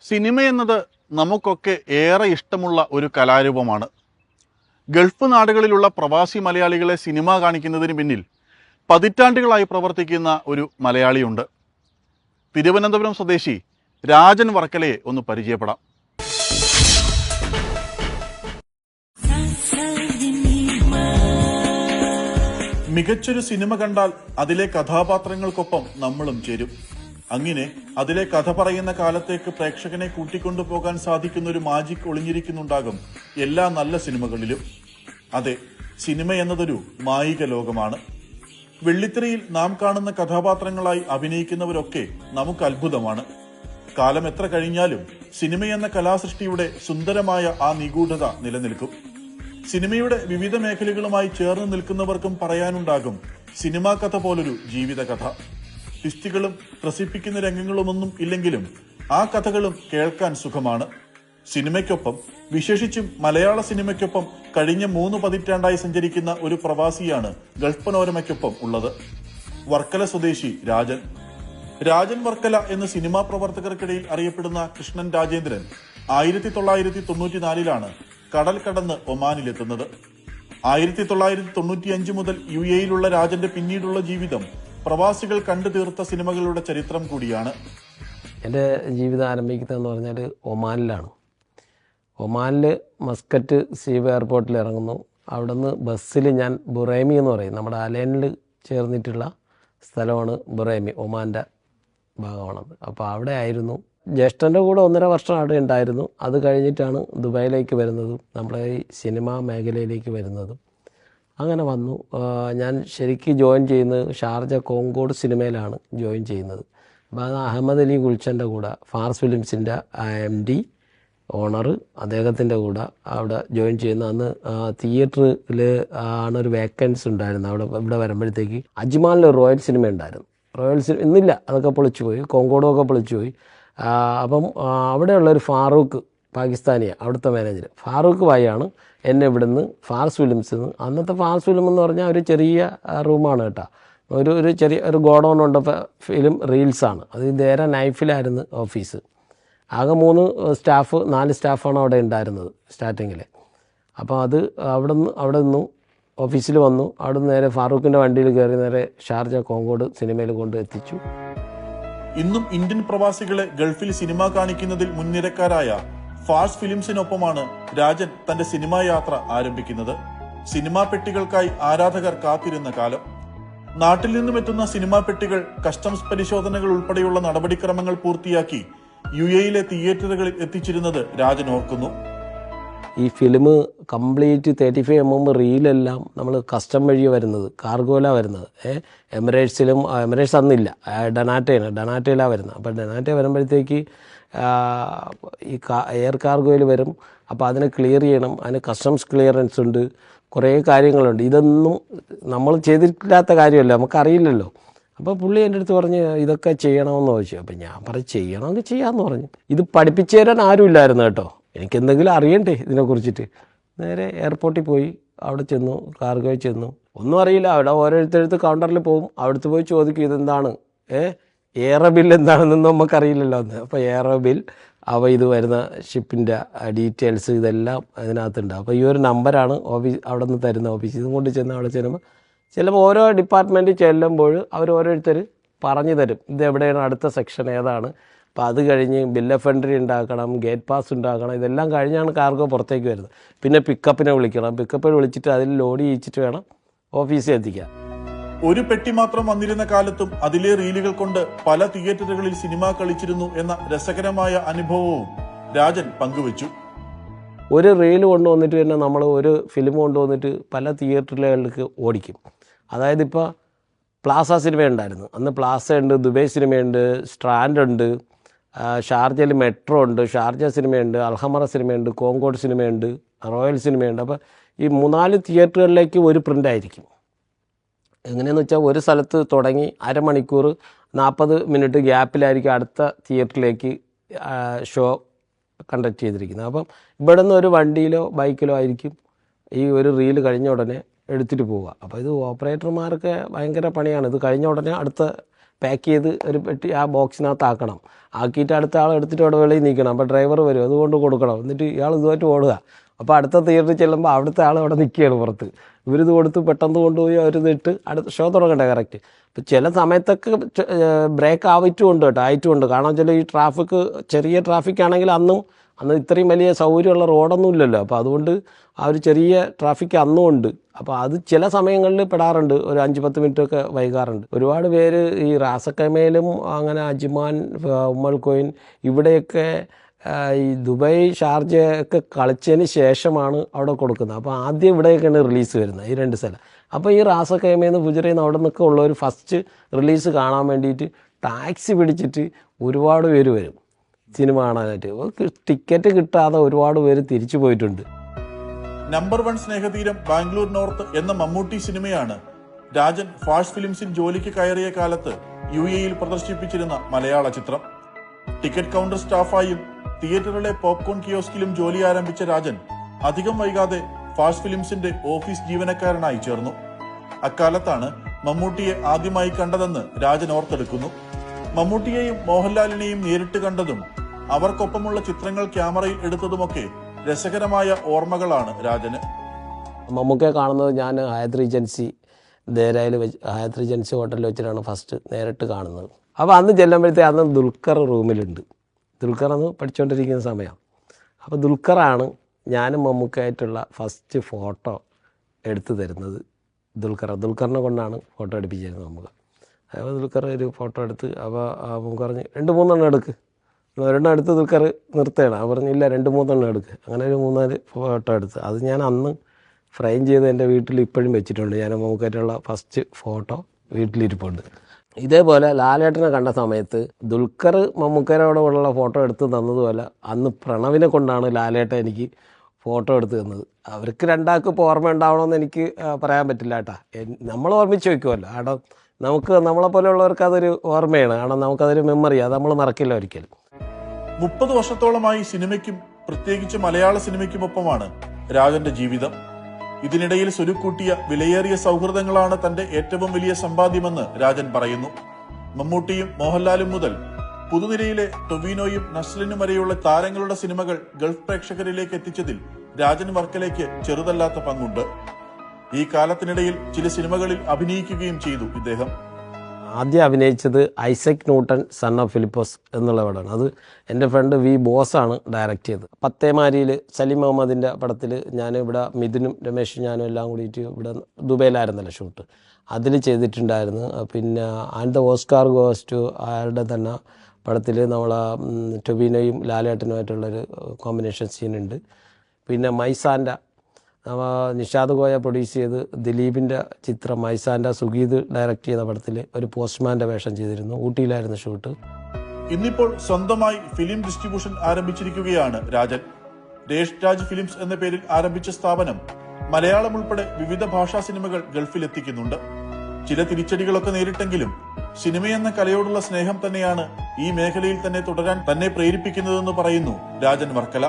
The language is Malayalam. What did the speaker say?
സിനിമയെന്നത് നമുക്കൊക്കെ ഏറെ ഇഷ്ടമുള്ള ഒരു കലാരൂപമാണ്. ഗൾഫ് നാടുകളിലുള്ള പ്രവാസി മലയാളികളെ സിനിമ കാണിക്കുന്നതിന് പിന്നിൽ പതിറ്റാണ്ടുകളായി പ്രവർത്തിക്കുന്ന ഒരു മലയാളിയുണ്ട്. തിരുവനന്തപുരം സ്വദേശി രാജൻ വർക്കലയെ ഒന്ന് പരിചയപ്പെടാം. മികച്ചൊരു സിനിമ കണ്ടാൽ അതിലെ കഥാപാത്രങ്ങൾക്കൊപ്പം നമ്മളും ചേരും. അങ്ങനെ അതിലെ കഥ പറയുന്ന കാലത്തേക്ക് പ്രേക്ഷകനെ കൂട്ടിക്കൊണ്ടുപോകാൻ സാധിക്കുന്ന ഒരു മാജിക് ഒളിഞ്ഞിരിക്കുന്നുണ്ടാകും എല്ലാ നല്ല സിനിമകളിലും. അതെ, സിനിമ എന്നതൊരു മായിക ലോകമാണ്. വെള്ളിത്തിരയിൽ നാം കാണുന്ന കഥാപാത്രങ്ങളായി അഭിനയിക്കുന്നവരൊക്കെ നമുക്ക് അത്ഭുതമാണ്. കാലം എത്ര കഴിഞ്ഞാലും സിനിമയെന്ന കലാസൃഷ്ടിയുടെ സുന്ദരമായ ആ നിഗൂഢത നിലനിൽക്കും. സിനിമയുടെ വിവിധ മേഖലകളുമായി ചേർന്ന് നിൽക്കുന്നവർക്കും പറയാനുണ്ടാകും സിനിമാ കഥ പോലൊരു ജീവിത കഥ. ട്വിസ്റ്റുകളും ത്രസിപ്പിക്കുന്ന രംഗങ്ങളുമൊന്നും ഇല്ലെങ്കിലും ആ കഥകളും കേൾക്കാൻ സുഖമാണ്. സിനിമയ്ക്കൊപ്പം, വിശേഷിച്ചും മലയാള സിനിമയ്ക്കൊപ്പം കഴിഞ്ഞ 3 പതിറ്റാണ്ടായി സഞ്ചരിക്കുന്ന ഒരു പ്രവാസിയാണ് ഗൾഫ് പനോരമയ്ക്കൊപ്പം ഉള്ളത്. വർക്കല സ്വദേശി രാജൻ. രാജൻ വർക്കല എന്ന സിനിമാ പ്രവർത്തകർക്കിടയിൽ അറിയപ്പെടുന്ന കൃഷ്ണൻ രാജേന്ദ്രൻ 1994 കടൽ കടന്ന് ഒമാനിലെത്തുന്നത്. 1995 മുതൽ UAE-യിലുള്ള രാജന്റെ പിന്നീടുള്ള ജീവിതം പ്രവാസികൾ കണ്ടു തീർത്ത സിനിമകളുടെ ചരിത്രം കൂടിയാണ്. എൻ്റെ ജീവിതം ആരംഭിക്കുന്നതെന്ന് പറഞ്ഞാൽ ഒമാനിലാണ്. ഒമാനിൽ മസ്കറ്റ് സീവ് എയർപോർട്ടിൽ ഇറങ്ങുന്നു. അവിടെ നിന്ന് ബസ്സിൽ ഞാൻ ബുറൈമി എന്ന് പറയും, നമ്മുടെ അലൈനിൽ ചേർന്നിട്ടുള്ള സ്ഥലമാണ് ബുറൈമി, ഒമാൻ്റെ ഭാഗമാണത്. അപ്പോൾ അവിടെ ആയിരുന്നു. ജ്യേഷ്ഠൻ്റെ കൂടെ 1.5 വർഷം അവിടെ ഉണ്ടായിരുന്നു. അത് കഴിഞ്ഞിട്ടാണ് ദുബായിലേക്ക് വരുന്നതും നമ്മുടെ ഈ സിനിമാ മേഖലയിലേക്ക് വരുന്നതും. അങ്ങനെ വന്നു. ഞാൻ ശരിക്കും ജോയിൻ ചെയ്യുന്നത് ഷാർജ കോങ്കോട് സിനിമയിലാണ് ജോയിൻ ചെയ്യുന്നത്. അപ്പോൾ അത് അഹമ്മദ് അലി ഗുൽഷൻ്റെ കൂടെ, ഫാർസ് ഫിലിംസിൻ്റെ MD ഓണർ, അദ്ദേഹത്തിൻ്റെ കൂടെ അവിടെ ജോയിൻ ചെയ്യുന്ന. അന്ന് തിയേറ്ററിൽ ആണ് ഒരു വേക്കൻസി ഉണ്ടായിരുന്നു. ഇവിടെ വരുമ്പോഴത്തേക്ക് അജ്മാലിൽ റോയൽ സിനിമ ഉണ്ടായിരുന്നു. റോയൽ സിനിമ ഇന്നില്ല, അതൊക്കെ പൊളിച്ചു പോയി, കോങ്കോഡും ഒക്കെ പൊളിച്ചു പോയി. അപ്പം അവിടെയുള്ളൊരു ഫാറൂഖ്, പാകിസ്ഥാനിയാണ് അവിടുത്തെ മാനേജർ. ഫാറൂഖ് ഭായിയാണ് എന്നെ ഇവിടുന്ന് ഫാർസ് ഫിലിംസിൽ നിന്ന്, അന്നത്തെ ഫാർസ് ഫിലിം എന്ന് പറഞ്ഞാൽ ഒരു ചെറിയ റൂമാണ് കേട്ടോ, ഒരു ചെറിയ ഒരു ഗോഡൗൺ ഉണ്ട്, ഫിലിം റീൽസാണ്. അത് നേരെ നൈഫിലായിരുന്നു ഓഫീസ്. ആകെ 4 സ്റ്റാഫാണ് അവിടെ ഉണ്ടായിരുന്നത് സ്റ്റാർട്ടിങ്ങിൽ. അപ്പോൾ അത് അവിടെ നിന്നു ഓഫീസിൽ വന്നു. അവിടെ നിന്ന് നേരെ ഫാറൂഖിൻ്റെ വണ്ടിയിൽ കയറി നേരെ ഷാർജ കോങ്കോട് സിനിമയിൽ കൊണ്ട് എത്തിച്ചു. ഇന്നും ഇന്ത്യൻ പ്രവാസികളെ ഗൾഫിൽ സിനിമ കാണിക്കുന്നതിൽ മുൻനിരക്കാരായ ഫാർസ് ഫിലിംസിനൊപ്പമാണ് രാജൻ തന്റെ സിനിമാ യാത്ര ആരംഭിക്കുന്നത്. സിനിമാ പെട്ടികൾക്കായി ആരാധകർ കാത്തിരുന്ന കാലം. നാട്ടിൽ നിന്നും എത്തുന്ന സിനിമാ പെട്ടികൾ കസ്റ്റംസ് പരിശോധനകൾ ഉൾപ്പെടെയുള്ള നടപടിക്രമങ്ങൾ പൂർത്തിയാക്കി UAE-യിലെ തിയേറ്ററുകളിൽ എത്തിച്ചിരുന്നത് രാജൻ ഓർക്കുന്നു. ഈ ഫിലിം കംപ്ലീറ്റ് 35 mm റീലെല്ലാം നമ്മൾ കസ്റ്റം വഴിയാണ് വരുന്നത്, കാർഗോയിലാണ് വരുന്നത്. എമിറേറ്റ്സ് അന്നില്ല, ഡനാറ്റയിലാണ് വരുന്നത്. അപ്പോൾ ഡനാറ്റ വരുമ്പോഴത്തേക്ക് ഈ എയർ കാർഗോയിൽ വരും. അപ്പോൾ അതിനെ ക്ലിയർ ചെയ്യണം, അതിന് കസ്റ്റംസ് ക്ലിയറൻസ് ഉണ്ട്, കുറേ കാര്യങ്ങളുണ്ട്. ഇതൊന്നും നമ്മൾ ചെയ്തിട്ടില്ലാത്ത കാര്യമല്ല, നമുക്കറിയില്ലല്ലോ. അപ്പോൾ പുള്ളി എൻ്റെ അടുത്ത് പറഞ്ഞ് ഇതൊക്കെ ചെയ്യണമെന്ന് ചോദിച്ചു. അപ്പോൾ ഞാൻ പറഞ്ഞു ചെയ്യണമെങ്കിൽ ചെയ്യാമെന്ന് പറഞ്ഞു. ഇത് പഠിപ്പിച്ചു തരാൻ ആരുമില്ലായിരുന്നു കേട്ടോ, എനിക്കെന്തെങ്കിലും അറിയണ്ടേ ഇതിനെക്കുറിച്ചിട്ട്. നേരെ എയർപോർട്ടിൽ പോയി, അവിടെ ചെന്നു, കാർഗോയിൽ ചെന്നു. ഒന്നും അറിയില്ല. അവിടെ ഓരോരുത്തരടുത്ത് കൗണ്ടറിൽ പോകും, അവിടുത്തെ പോയി ചോദിക്കും ഇതെന്താണ്, എയറോ ബിൽ എന്താണെന്നൊന്നും നമുക്കറിയില്ലല്ലോ അന്ന്. അപ്പോൾ എയറോ ബിൽ, ഇത് വരുന്ന ഷിപ്പിൻ്റെ ഡീറ്റെയിൽസ് ഇതെല്ലാം അതിനകത്തുണ്ട്. അപ്പോൾ ഈ ഒരു നമ്പറാണ് അവിടെ നിന്ന് തരുന്ന ഓഫീസ്. ഇതും കൊണ്ട് ചെന്ന് അവിടെ ചിലപ്പോൾ ഓരോ ഡിപ്പാർട്ട്മെൻറ്റ് ചെല്ലുമ്പോൾ അവർ ഓരോരുത്തർ പറഞ്ഞു തരും ഇത് എവിടെയാണ്, അടുത്ത സെക്ഷൻ ഏതാണ്. അപ്പോൾ അത് കഴിഞ്ഞ് ബിൽ ഓഫ് എൻട്രി ഉണ്ടാക്കണം, ഗേറ്റ് പാസ് ഉണ്ടാക്കണം. ഇതെല്ലാം കഴിഞ്ഞാണ് കാർഗോ പുറത്തേക്ക് വരുന്നത്. പിന്നെ പിക്കപ്പിനെ വിളിക്കണം, പിക്കപ്പിൽ വിളിച്ചിട്ട് അതിൽ ലോഡ് ചെയ്യിച്ചിട്ട് വേണം ഓഫീസിൽ എത്തിക്കാൻ. ഒരു പെട്ടി മാത്രം വന്നിരുന്ന കാലത്തും അതിലെ റീലുകൾ കൊണ്ട് പല തിയേറ്ററുകളിൽ സിനിമ കളിച്ചിരുന്നു എന്ന രസകരമായ അനുഭവവും രാജൻ പങ്കുവച്ചു. ഒരു റീൽ കൊണ്ടുവന്നിട്ട് തന്നെ നമ്മൾ ഒരു ഫിലിം കൊണ്ടുവന്നിട്ട് പല തിയേറ്ററുകളിലേക്ക് ഓടിക്കും. അതായത് ഇപ്പോൾ പ്ലാസ സിനിമ ഉണ്ടായിരുന്നു അന്ന്, പ്ലാസ ഉണ്ട്, ദുബായ് സിനിമയുണ്ട്, സ്ട്രാൻഡ് ഉണ്ട്, ഷാർജയിൽ മെട്രോ ഉണ്ട്, ഷാർജ സിനിമയുണ്ട്, അൽഹമറ സിനിമയുണ്ട്, കോങ്കോഡ് സിനിമയുണ്ട്, റോയൽ സിനിമയുണ്ട്. അപ്പോൾ ഈ 3-4 തിയേറ്ററുകളിലേക്ക് ഒരു പ്രിൻ്റ് ആയിരിക്കും. എങ്ങനെയെന്ന് വെച്ചാൽ ഒരു സ്ഥലത്ത് തുടങ്ങി അരമണിക്കൂർ 40 മിനിറ്റ് ഗ്യാപ്പിലായിരിക്കും അടുത്ത തിയേറ്ററിലേക്ക് ഷോ കണ്ടക്ട് ചെയ്തിരിക്കുന്നത്. അപ്പം ഇവിടെ നിന്ന് ഒരു വണ്ടിയിലോ ബൈക്കിലോ ആയിരിക്കും ഈ ഒരു റീല് കഴിഞ്ഞ ഉടനെ എടുത്തിട്ട് പോവുക. അപ്പോൾ ഇത് ഓപ്പറേറ്റർമാർക്ക് ഭയങ്കര പണിയാണ്. ഇത് കഴിഞ്ഞ ഉടനെ അടുത്ത പാക്ക് ചെയ്ത് ഒരു പെട്ടി ആ ബോക്സിനകത്ത് ആക്കണം. ആക്കിയിട്ട് അടുത്ത ആൾ എടുത്തിട്ട് അവിടെ വെളിയിൽ നിൽക്കണം. അപ്പോൾ ഡ്രൈവർ വരും, അതുകൊണ്ട് കൊടുക്കണം. എന്നിട്ട് ഇയാൾ ഇതുമായിട്ട് ഓടുക. അപ്പോൾ അടുത്ത തിയേറ്ററിൽ ചെല്ലുമ്പോൾ അവിടുത്തെ ആൾ അവിടെ നിൽക്കുകയാണ് പുറത്ത്. ഇവരിത് കൊടുത്ത് പെട്ടെന്ന് കൊണ്ടുപോയി അവരിതിട്ട് അടുത്ത ഷോ തുടങ്ങണ്ടേ കറക്റ്റ്. അപ്പോൾ ചില സമയത്തൊക്കെ ബ്രേക്ക് ആയിട്ടുമുണ്ട് കേട്ടോ, ആയിട്ടുമുണ്ട്. കാരണം വെച്ചാൽ ഈ ട്രാഫിക് ചെറിയ ട്രാഫിക് ആണെങ്കിൽ അന്ന് ഇത്രയും വലിയ സൗകര്യമുള്ള റോഡൊന്നും ഇല്ലല്ലോ. അപ്പോൾ അതുകൊണ്ട് ആ ഒരു ചെറിയ ട്രാഫിക് അന്നും ഉണ്ട്. അപ്പോൾ അത് ചില സമയങ്ങളിൽ പെടാറുണ്ട്, ഒരു 5-10 മിനിറ്റൊക്കെ വൈകാറുണ്ട്. ഒരുപാട് പേര് ഈ റാസക്കമേലും അങ്ങനെ അജ്മാൻ, ഉമ്മൽ കോയിൻ ഇവിടെയൊക്കെ ഈ ദുബായ്, ഷാർജ ഒക്കെ കളിച്ചതിന് ശേഷമാണ് അവിടെ കൊടുക്കുന്നത്. അപ്പോൾ ആദ്യം ഇവിടെയൊക്കെയാണ് റിലീസ് വരുന്നത്, ഈ 2 സ്ഥലം. അപ്പോൾ ഈ റാസക്കമയിൽ നിന്ന് ഫുജറയിൽ നിന്ന് അവിടെ നിന്നൊക്കെ ഉള്ളവർ ഫസ്റ്റ് റിലീസ് കാണാൻ വേണ്ടിയിട്ട് ടാക്സി പിടിച്ചിട്ട് ഒരുപാട് പേര് വരും സിനിമ കാണാനായിട്ട്. ടിക്കറ്റ് കിട്ടാതെ ഒരുപാട് പേര് തിരിച്ചു പോയിട്ടുണ്ട്. നമ്പർ 1 സ്നേഹതീരം, ബാംഗ്ലൂർ നോർത്ത് എന്ന മമ്മൂട്ടി സിനിമയാണ് രാജൻ ഫാഷ് ഫിലിംസിൽ ജോലിക്ക് കയറിയ കാലത്ത് UAE-യിൽ പ്രദർശിപ്പിച്ചിരുന്ന മലയാള ചിത്രം. ടിക്കറ്റ് കൗണ്ടർ സ്റ്റാഫായും തിയേറ്ററിലെ പോപ്കോൺ കിയോസ്കിലും ജോലി ആരംഭിച്ച രാജൻ അധികം വൈകാതെ ഫാഷ് ഫിലിംസിന്റെ ഓഫീസ് ജീവനക്കാരനായി ചേർന്നു. അക്കാലത്താണ് മമ്മൂട്ടിയെ ആദ്യമായി കണ്ടതെന്ന് രാജൻ ഓർത്തെടുക്കുന്നു. മമ്മൂട്ടിയെയും മോഹൻലാലിനെയും നേരിട്ട് കണ്ടതും അവർക്കൊപ്പമുള്ള ചിത്രങ്ങൾ ക്യാമറയിൽ എടുത്തതുമൊക്കെ രസകരമായ ഓർമ്മകളാണ് രാജന്. മമ്മൂക്കയെ കാണുന്നത് ഞാൻ ഹയാത്ത് റീജൻസി ദേരായിൽ ഹയാത്ത് റീജൻസി ഹോട്ടലിൽ വെച്ചിട്ടാണ് ഫസ്റ്റ് നേരിട്ട് കാണുന്നത്. അപ്പോൾ അന്ന് ചെല്ലുമ്പോഴത്തേക്ക് അന്ന് ദുൽഖർ റൂമിലുണ്ട്. ദുൽഖർ അന്ന് പഠിച്ചുകൊണ്ടിരിക്കുന്ന സമയം. അപ്പോൾ ദുൽഖറാണ് ഞാനും മമ്മൂക്കായിട്ടുള്ള ഫസ്റ്റ് ഫോട്ടോ എടുത്തു തരുന്നത്. ദുൽഖറിനെ കൊണ്ടാണ് ഫോട്ടോ എടുപ്പിച്ചിരുന്നത് നമുക്ക്. അപ്പോൾ ദുൽഖർ ഒരു ഫോട്ടോ എടുത്ത്, അപ്പോൾ നമുക്ക് പറഞ്ഞ് 2-3 എടുക്ക്. ഒരെണ്ണം എടുത്ത് ദുൽഖർ നിർത്തുകയാണ്. അവർ പറഞ്ഞില്ല 2-3 എടുക്ക്. അങ്ങനെ ഒരു 3-4 ഫോട്ടോ എടുത്ത് അത് ഞാൻ അന്ന് ഫ്രെയിം ചെയ്ത് എൻ്റെ വീട്ടിൽ ഇപ്പോഴും വെച്ചിട്ടുണ്ട്. ഞാൻ മമ്മൂക്കായിട്ടുള്ള ഫസ്റ്റ് ഫോട്ടോ വീട്ടിലിരിപ്പുണ്ട്. ഇതേപോലെ ലാലേട്ടനെ കണ്ട സമയത്ത് ദുൽഖർ മമ്മൂക്കരോടെ ഉള്ള ഫോട്ടോ എടുത്ത് തന്നതുപോലെ അന്ന് പ്രണവിനെ കൊണ്ടാണ് ലാലേട്ടൻ എനിക്ക് ഫോട്ടോ എടുത്ത് തന്നത്. അവർക്ക് രണ്ടാൾക്കും ഇപ്പോൾ ഓർമ്മ ഉണ്ടാവണമെന്ന് എനിക്ക് പറയാൻ പറ്റില്ല കേട്ടോ. നമ്മൾ ഓർമ്മിച്ച് വയ്ക്കുമല്ലോ. കാരണം നമുക്ക് നമ്മളെപ്പോലെയുള്ളവർക്ക് അതൊരു ഓർമ്മയാണ്. കാരണം നമുക്കതൊരു മെമ്മറി, അത് നമ്മൾ മറക്കില്ല ഒരിക്കലും. 30 വർഷത്തോളമായി സിനിമയ്ക്കും പ്രത്യേകിച്ച് മലയാള സിനിമയ്ക്കുമൊപ്പമാണ് രാജന്റെ ജീവിതം. ഇതിനിടയിൽ സ്വരുക്കൂട്ടിയ വിലയേറിയ സൗഹൃദങ്ങളാണ് തന്റെ ഏറ്റവും വലിയ സമ്പാദ്യമെന്ന് രാജൻ പറയുന്നു. മമ്മൂട്ടിയും മോഹൻലാലും മുതൽ പുതുനിരയിലെ ടൊവിനോയും നസ്ലിനും വരെയുള്ള താരങ്ങളുടെ സിനിമകൾ ഗൾഫ് പ്രേക്ഷകരിലേക്ക് എത്തിച്ചതിൽ രാജൻ വർക്കലയ്ക്ക് ചെറുതല്ലാത്ത പങ്കുണ്ട്. ഈ കാലത്തിനിടയിൽ ചില സിനിമകളിൽ അഭിനയിക്കുകയും ചെയ്തു ഇദ്ദേഹം. ആദ്യം അഭിനയിച്ചത് Isaac Newton son of Philipose എന്നുള്ള പടമാണ്. അത് എൻ്റെ ഫ്രണ്ട് വി ബോസാണ് ഡയറക്റ്റ് ചെയ്തത്. പത്തേമാരിയിൽ സലീം മുഹമ്മദിൻ്റെ പടത്തിൽ ഞാൻ ഇവിടെ മിഥുനും രമേശും ഞാനും എല്ലാം കൂടിയിട്ട് ഇവിടെ ദുബൈയിലായിരുന്നല്ലോ ഷൂട്ട്, അതിൽ ചെയ്തിട്ടുണ്ടായിരുന്നു. പിന്നെ and the Oscar goes to അയാളുടെ തന്നെ പടത്തിൽ നമ്മളെ ടൊവിനോയും ലാലേട്ടനുമായിട്ടുള്ളൊരു കോമ്പിനേഷൻ സീനുണ്ട്. പിന്നെ മൈസാൻ്റെ നിഷാദ് കോയ പ്രൊഡ്യൂസ് ചെയ്ത് ദിലീപിൻ്റെ ചിത്രം മൈസാൻ്റെ സുഗീത് ഡയറക്റ്റ് ചെയ്ത പടത്തിൽ ഒരു പോസ്റ്റ്മാൻ്റെ വേഷം ചെയ്തിരുന്നു. ഊട്ടിയിലായിരുന്നു ഷൂട്ട്. ഇന്നിപ്പോൾ സ്വന്തമായി ഫിലിം ഡിസ്ട്രിബ്യൂഷൻ ആരംഭിച്ചിരിക്കുകയാണ് രാജൻ. രേഷ് രാജ് ഫിലിംസ് എന്ന പേരിൽ ആരംഭിച്ച സ്ഥാപനം മലയാളം ഉൾപ്പെടെ വിവിധ ഭാഷാ സിനിമകൾ ഗൾഫിൽ എത്തിക്കുന്നുണ്ട്. ചില തിരിച്ചടികളൊക്കെ നേരിട്ടെങ്കിലും സിനിമയെന്ന കലയോടുള്ള സ്നേഹം തന്നെയാണ് ഈ മേഖലയിൽ തന്നെ തുടരാൻ തന്നെ പ്രേരിപ്പിക്കുന്നതെന്ന് പറയുന്നു രാജൻ വർക്കല.